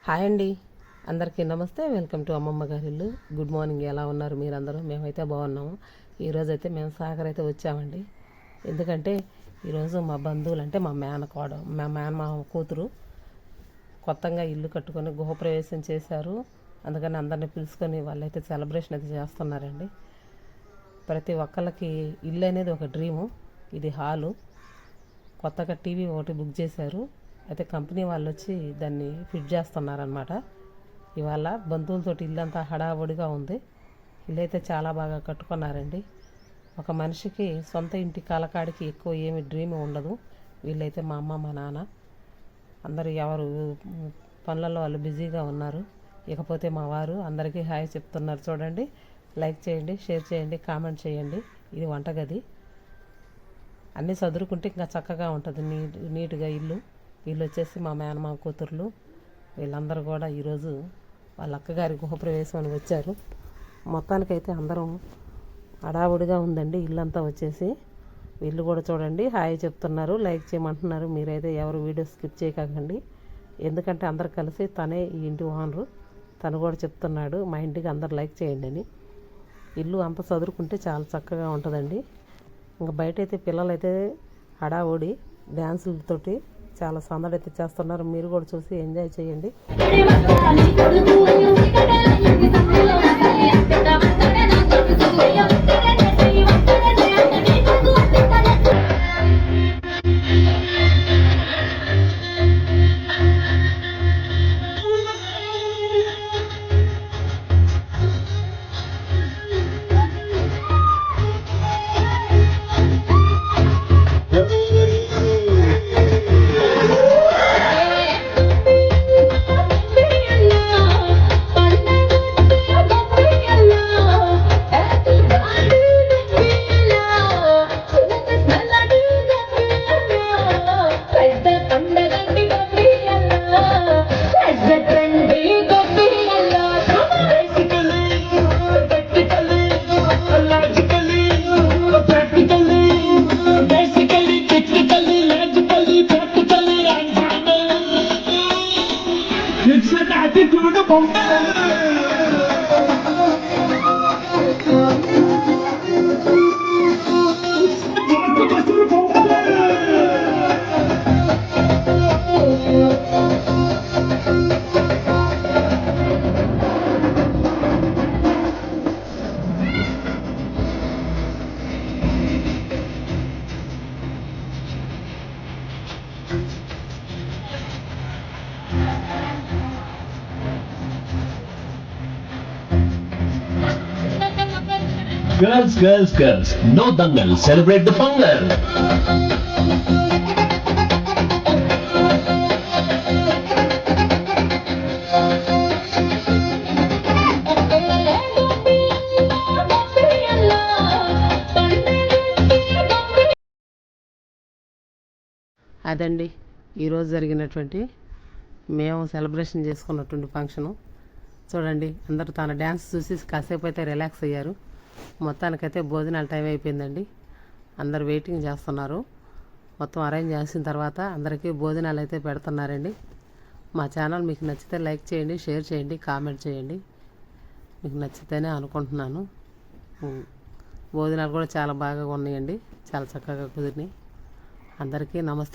Hi అండి, అందరికీ నమస్తే. వెల్కమ్ టు అమ్మమ్మ గారి ఇల్లు. Good morning. ఎలా ఉన్నారు మీరందరూ? మేమైతే బాగున్నాము. ఈరోజైతే మేము సాగర్ అయితే వచ్చామండి. ఎందుకంటే ఈరోజు మా బంధువులు అంటే మా మేనమామ కూతురు కొత్తగా ఇల్లు కట్టుకొని గృహప్రవేశం చేశారు. అందుకని అందరిని పిలుచుకొని వాళ్ళైతే సెలబ్రేషన్ అయితే చేస్తున్నారండి. ప్రతి ఒక్కళ్ళకి ఇల్లు అనేది ఒక డ్రీము. ఇది హాలు. కొత్తగా టీవీ ఒకటి బుక్ చేశారు. అయితే కంపెనీ వాళ్ళు వచ్చి దాన్ని ఫిట్ చేస్తున్నారనమాట. ఇవాళ బంధువులతోటి ఇల్లంతా హడావుడిగా ఉంది. ఇల్లు అయితే చాలా బాగా కట్టుకున్నారండి. ఒక మనిషికి సొంత ఇంటి కలకాడికి ఎక్కువ ఏమి డ్రీమ్ ఉండదు. వీళ్ళైతే మా అమ్మ మా నాన్న అందరూ ఎవరు పనులలో వాళ్ళు బిజీగా ఉన్నారు. ఇకపోతే మా వారు అందరికీ హాయ్ చెప్తున్నారు. చూడండి, లైక్ చేయండి, షేర్ చేయండి, కామెంట్ చేయండి. ఇది వంటగది. అన్నీ చదువుకుంటే ఇంకా చక్కగా ఉంటుంది నీట్గా ఇల్లు. వీళ్ళు వచ్చేసి మా మేనమామ కూతుర్లు. వీళ్ళందరూ కూడా ఈరోజు వాళ్ళ అక్కగారి గృహప్రవేశం అని వచ్చారు. మొత్తానికైతే అందరం హడావుడిగా ఉందండి ఇల్లంతా వచ్చేసి. వీళ్ళు కూడా చూడండి హాయ్ చెప్తున్నారు, లైక్ చేయమంటున్నారు. మీరైతే ఎవరు వీడియో స్కిప్ చేయకండి. ఎందుకంటే అందరు కలిసి తనే ఈ ఇంటి ఓనరు. తను కూడా చెప్తున్నాడు మా ఇంటికి అందరు లైక్ చేయండి అని. ఇల్లు అంత చదువుకుంటే చాలా చక్కగా ఉంటుందండి. ఇంకా బయట అయితే పిల్లలైతే హడావుడి డ్యాన్సులతోటి చాలా సందడైతే చేస్తున్నారు. మీరు కూడా చూసి ఎంజాయ్ చేయండి. Girls, no dangal, celebrate the pongal. అదండి ఈరోజు జరిగినటువంటి మేము సెలబ్రేషన్ చేసుకున్నటువంటి ఫంక్షను. చూడండి, అందరూ తన డ్యాన్స్ చూసి కాసేపు అయితే రిలాక్స్ అయ్యారు. మొత్తానికైతే భోజనాల టైం అయిపోయిందండి. అందరు వెయిటింగ్ చేస్తున్నారు. మొత్తం అరేంజ్ చేసిన తర్వాత అందరికీ భోజనాలు అయితే పెడుతున్నారండి. మా ఛానల్ మీకు నచ్చితే లైక్ చేయండి, షేర్ చేయండి, కామెంట్ చేయండి. మీకు నచ్చితేనే అనుకుంటున్నాను. భోజనాలు కూడా చాలా బాగా ఉన్నాయండి. చాలా చక్కగా కుదిరినాయి. అందరికీ నమస్తే.